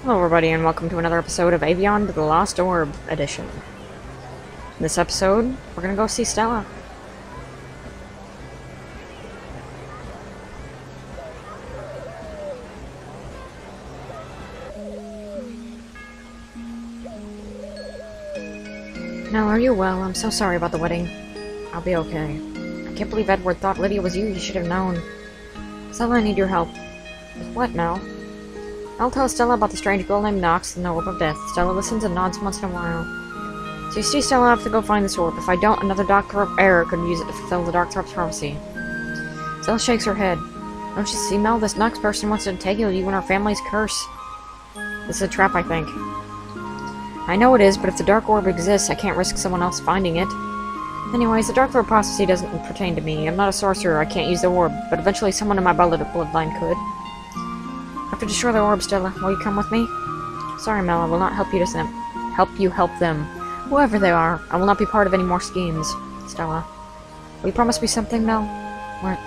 Hello everybody and welcome to another episode of Aveyond The Lost Orb edition. In this episode, we're gonna go see Stella. Now, are you well? I'm so sorry about the wedding. I'll be okay. I can't believe Edward thought Lydia was you. You should have known. Stella, I need your help. With what, Mel? I'll tell Stella about the strange girl named Nox and the Orb of Death. Stella listens and nods once in a while. So you see, Stella, I have to go find this orb. If I don't, another Darkthrop error could use it to fulfill the Darkthrop's prophecy. Stella shakes her head. Don't you see, Mel? This Nox person wants to entangle you in our family's curse. This is a trap, I think. I know it is, but if the Dark Orb exists, I can't risk someone else finding it. Anyways, the Darkthrop prophecy doesn't pertain to me. I'm not a sorcerer, I can't use the orb, but eventually someone in my bloodline could. I have to destroy the orb, Stella. Will you come with me? Sorry, Mel, I will not help you help them. Whoever they are, I will not be part of any more schemes. Stella. Will you promise me something, Mel? What?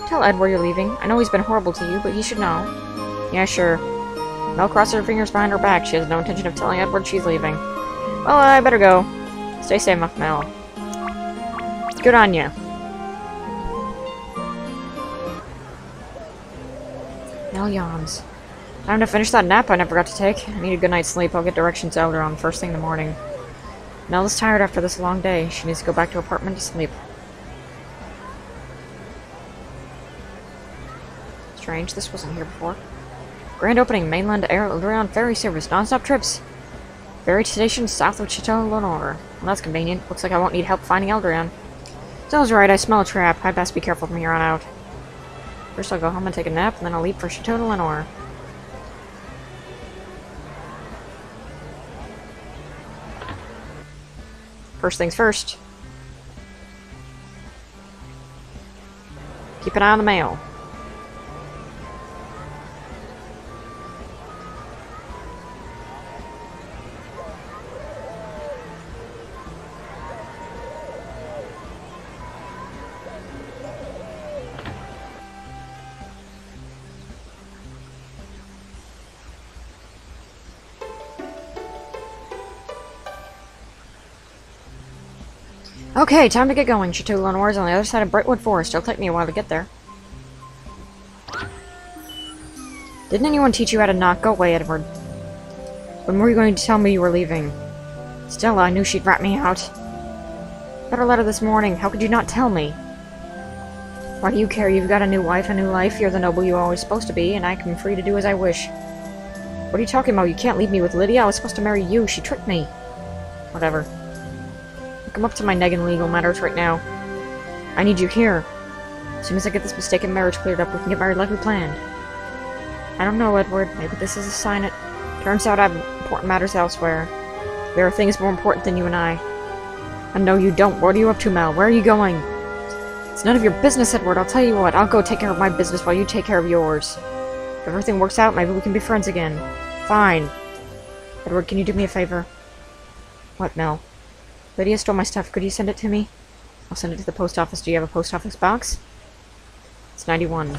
Tell Ed where you're leaving. I know he's been horrible to you, but he should know. Yeah, sure. Mel crosses her fingers behind her back. She has no intention of telling Edward she's leaving. Well, I better go. Stay safe, Mel. Good on ya. Mel yawns. Time to finish that nap I never got to take. I need a good night's sleep. I'll get directions to Elderon first thing in the morning. Mel is tired after this long day. She needs to go back to her apartment to sleep. Strange, this wasn't here before. Grand opening, mainland Elderon ferry service, non-stop trips. Ferry station south of Chateau Lenore. Well, that's convenient. Looks like I won't need help finding Elderon. Stella's right, I smell a trap. I best be careful from here on out. First I'll go home and take a nap, and then I'll leave for Chateau Lenore. First things first. Keep an eye on the mail. Okay, time to get going. Chateau Lenore is on the other side of Brightwood Forest. It'll take me a while to get there. Didn't anyone teach you how to knock? Go away, Edward. When were you going to tell me you were leaving? Stella, I knew she'd rat me out. Got her letter this morning. How could you not tell me? Why do you care? You've got a new wife, a new life. You're the noble you were always supposed to be, and I am free to do as I wish. What are you talking about? You can't leave me with Lydia. I was supposed to marry you. She tricked me. Whatever. I'm up to my neck in legal matters right now. I need you here. As soon as I get this mistaken marriage cleared up, we can get married like we planned. I don't know, Edward. Maybe this is a sign. It turns out I have important matters elsewhere. There are things more important than you and I. And no, you don't. What are you up to, Mel? Where are you going? It's none of your business, Edward. I'll tell you what. I'll go take care of my business while you take care of yours. If everything works out, maybe we can be friends again. Fine. Edward, can you do me a favor? What, Mel? Lydia stole my stuff. Could you send it to me? I'll send it to the post office. Do you have a post office box? It's 91.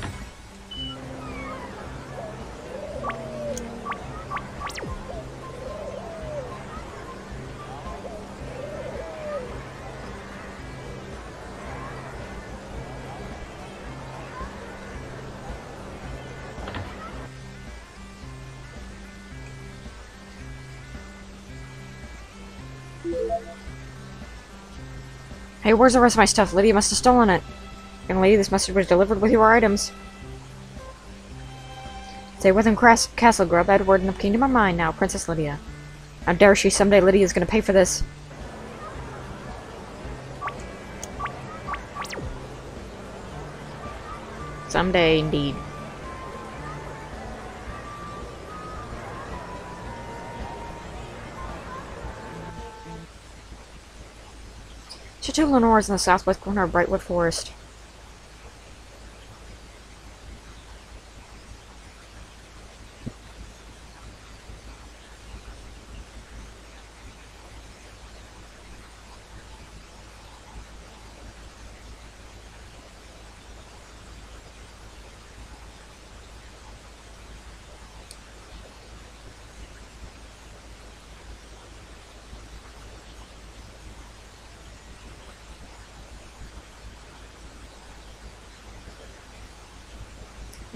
Hey, where's the rest of my stuff? Lydia must have stolen it. Young lady, this message was delivered with your items. Stay within Castle Grub, Edward, and the kingdom are mine now, Princess Lydia. How dare she? Someday Lydia's gonna pay for this. Someday, indeed. Chateau Lenore is in the southwest corner of Brightwood Forest.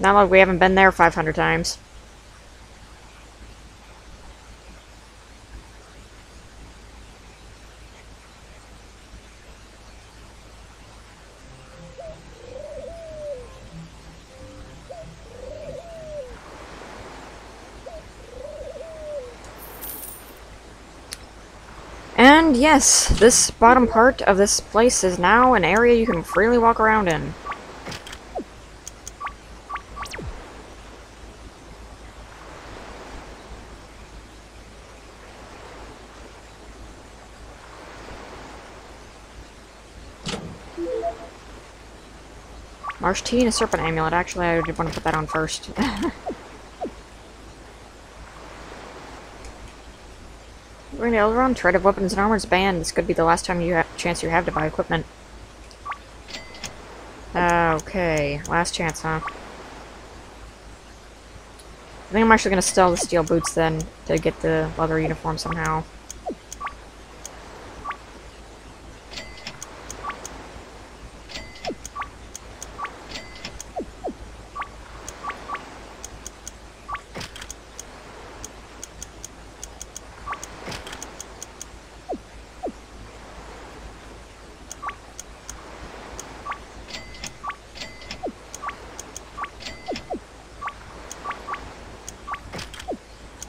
Not like we haven't been there 500 times. And yes, this bottom part of this place is now an area you can freely walk around in. Marsh tea and a serpent amulet. Actually, I did want to put that on first. We're going to Elrond, Trade of Weapons and Armor's banned. This could be the last time you have chance you have to buy equipment. Okay, last chance, huh? I think I'm actually going to steal the steel boots then, to get the leather uniform somehow.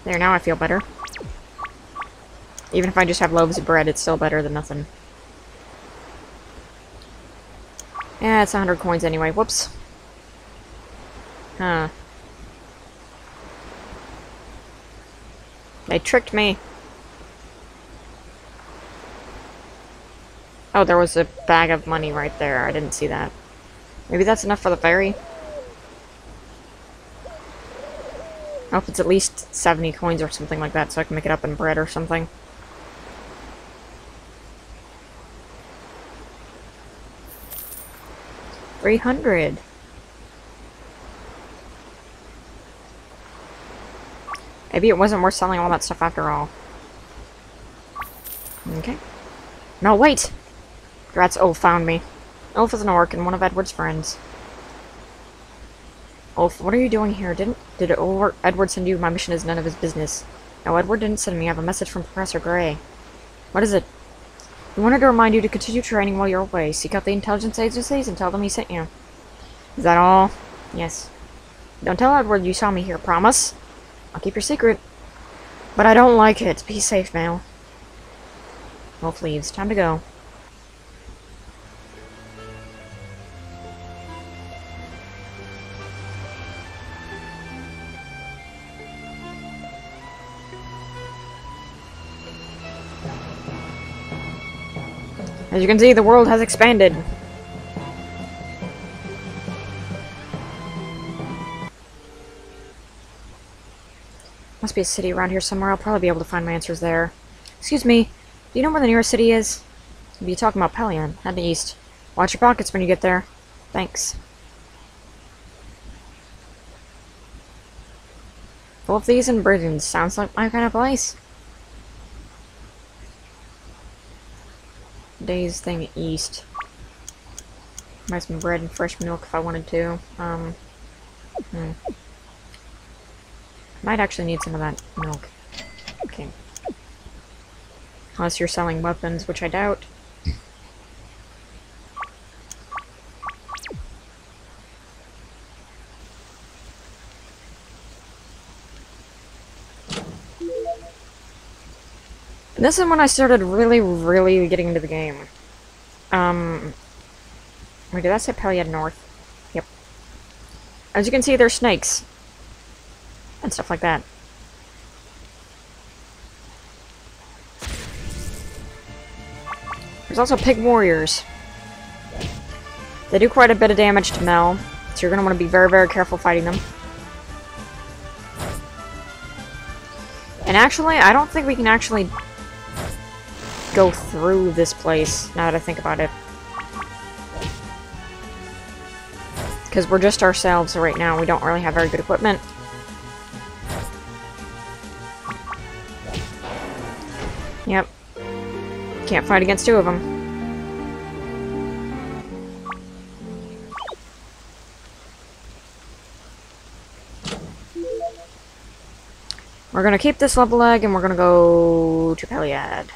There, now I feel better. Even if I just have loaves of bread, it's still better than nothing. Yeah, it's 100 coins anyway. Whoops. Huh. They tricked me. Oh, there was a bag of money right there. I didn't see that. Maybe that's enough for the ferry? I hope it's at least 70 coins or something like that, so I can make it up in bread or something. $300. Maybe it wasn't worth selling all that stuff after all. Okay. No, wait! Rats, Ulf found me. Ulf is an orc and one of Edward's friends. Ulf, what are you doing here? Did Edward send you? My mission is none of his business. No, Edward didn't send me. I have a message from Professor Gray. What is it? He wanted to remind you to continue training while you're away. Seek out the intelligence agencies and tell them he sent you. Is that all? Yes. Don't tell Edward you saw me here, promise? I'll keep your secret. But I don't like it. Be safe, Mal. Wolf leaves. Time to go. As you can see, the world has expanded. Must be a city around here somewhere. I'll probably be able to find my answers there. Excuse me, do you know where the nearest city is? We'll be talking about Peliad. Head east. Watch your pockets when you get there. Thanks. Full of thieves and brigands. Sounds like my kind of place. Days thing east. Buy some bread and fresh milk if I wanted to. Might actually need some of that milk. Okay. Unless you're selling weapons, which I doubt. This is when I started really getting into the game. Wait, did that say Peliad North? Yep. As you can see, there's snakes. And stuff like that. There's also pig warriors. They do quite a bit of damage to Mel, so you're going to want to be very careful fighting them. And actually, I don't think we can actually go through this place, now that I think about it. Because we're just ourselves right now. We don't really have very good equipment. Yep. Can't fight against two of them. We're gonna keep this level egg and we're gonna go to Peliad.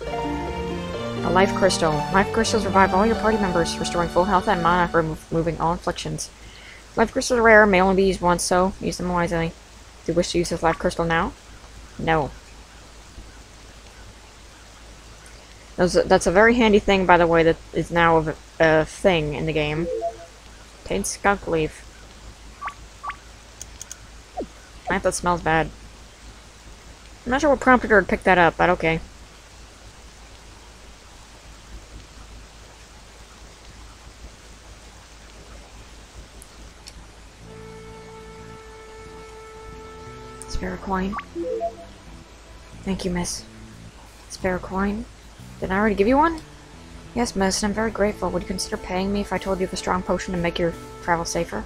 A life crystal. Life crystals revive all your party members, restoring full health and mana, removing all afflictions. Life crystals are rare, may only be used once, so use them wisely. Do you wish to use this life crystal now? No. That's a very handy thing, by the way, that is now a thing in the game. Taint skunk leaf. That smells bad. I'm not sure what prompted her to pick that up, but okay. Spare coin. Thank you, miss. Spare coin? Did I already give you one? Yes, miss, and I'm very grateful. Would you consider paying me if I told you of a strong potion to make your travel safer?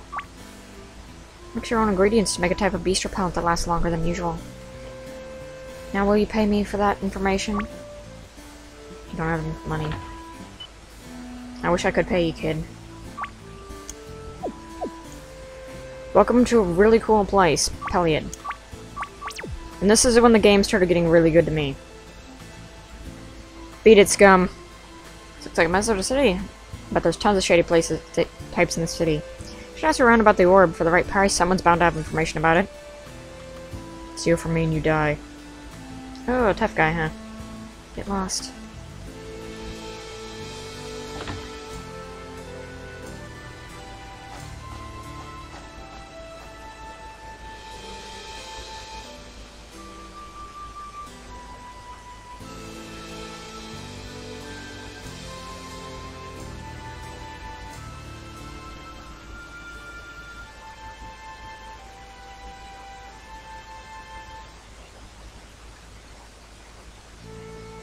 Mix your own ingredients to make a type of beast repellent that lasts longer than usual. Now will you pay me for that information? You don't have enough money. I wish I could pay you, kid. Welcome to a really cool place, Peliad. And this is when the game started getting really good to me. Beat it, scum. Looks like a mess of the city. But there's tons of shady types in the city. Should ask around about the orb. For the right price, someone's bound to have information about it. Steal from me and you die. Oh, tough guy, huh? Get lost.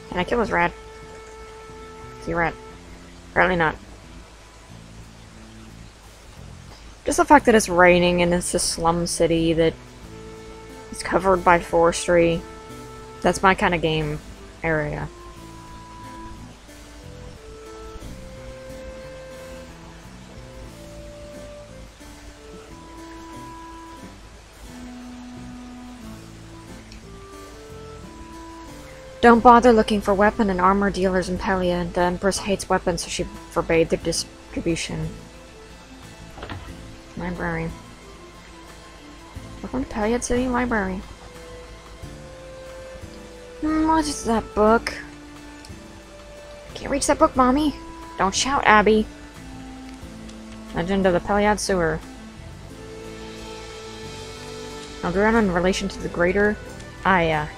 Can I kill this rat? See a rat. Apparently not. Just the fact that it's raining and it's a slum city that is covered by forestry. That's my kind of game area. Don't bother looking for weapon and armor dealers in Peliad. The Empress hates weapons, so she forbade their distribution. Library. Welcome to Peliad City Library. What is that book? Can't reach that book, Mommy. Don't shout, Abby. Legend of the Peliad Sewer. Alderaan in relation to the Greater Aya.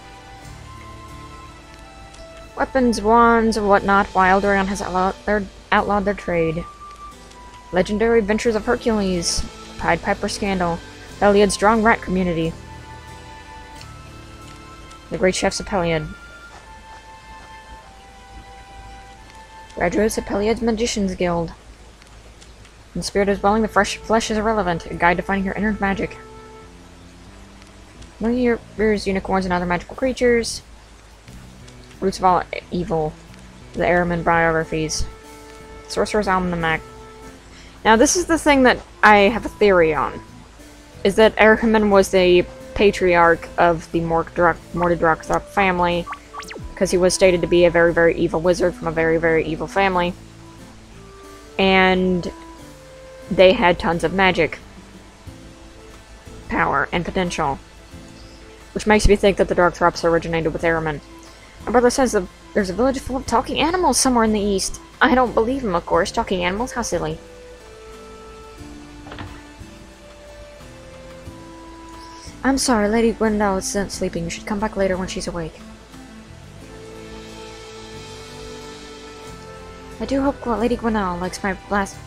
Weapons, wands, and whatnot, while Alderaan has outlawed their trade. Legendary Adventures of Hercules. Pied Piper Scandal. Peliad's Strong Rat Community. The Great Chefs of Peliad. Graduates of Peliad's Magicians Guild. When the spirit is dwelling, the flesh is irrelevant. A guide to finding your inner magic. Warriors, unicorns, and other magical creatures. Roots of all evil. The Ahriman biographies. Sorcerer's Almanac. Now this is the thing that I have a theory on. Is that Ahriman was the patriarch of the Morty-Drakthop family. Because he was stated to be a very, very evil wizard from a very, very evil family. And they had tons of magic. Power and potential. Which makes me think that the Darkthrops originated with Ahriman. My brother says that there's a village full of talking animals somewhere in the east. I don't believe him, of course. Talking animals? How silly. I'm sorry, Lady Gwendal is sleeping. You should come back later when she's awake. I do hope Lady Gwendal likes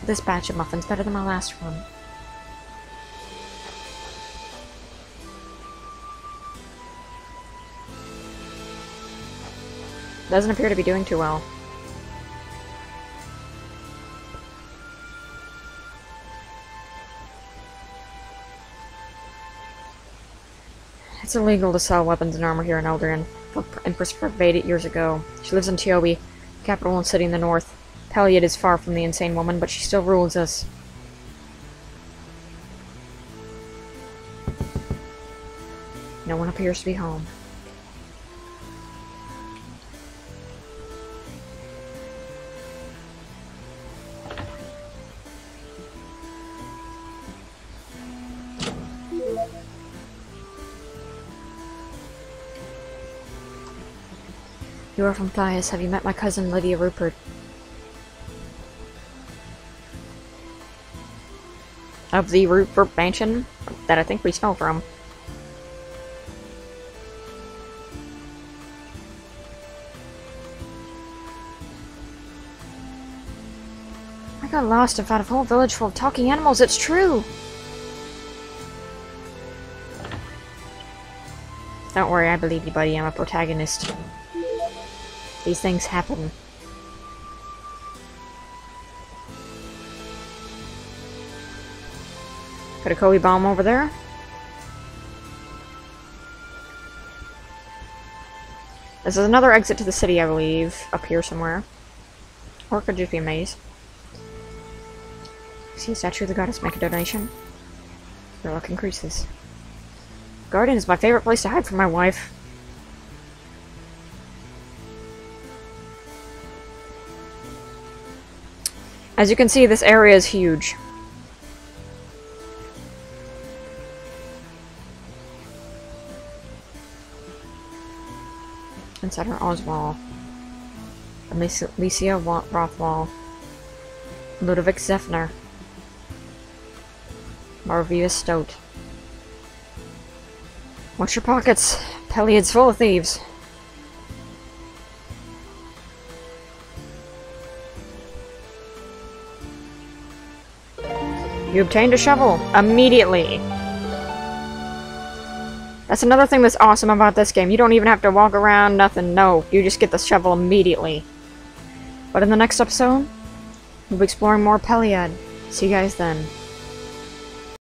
this batch of muffins better than my last one. Doesn't appear to be doing too well. It's illegal to sell weapons and armor here in Alderaan. The Empress forbade it years ago. She lives in Tiobi, capital and city in the north. Peliad is far from the insane woman, but she still rules us. No one appears to be home. You are from Thias. Have you met my cousin Lydia Rupert? Of the Rupert mansion that I think we stole from. I got lost and found a whole village full of talking animals. It's true! Don't worry, I believe you, buddy. I'm a protagonist. These things happen. Got a Kobe bomb over there. This is another exit to the city, I believe. Up here somewhere. Or it could just be a maze. See a statue of the goddess, make a donation. Your luck increases. Garden is my favorite place to hide from my wife. As you can see, this area is huge. And Center Oswald. Alicia Rothwall. Ludovic Zeffner. Marvia Stote. Watch your pockets. Peliad's full of thieves. You obtained a shovel immediately. That's another thing that's awesome about this game. You don't even have to walk around, nothing. No, you just get the shovel immediately. But in the next episode, we'll be exploring more Peliad. See you guys then.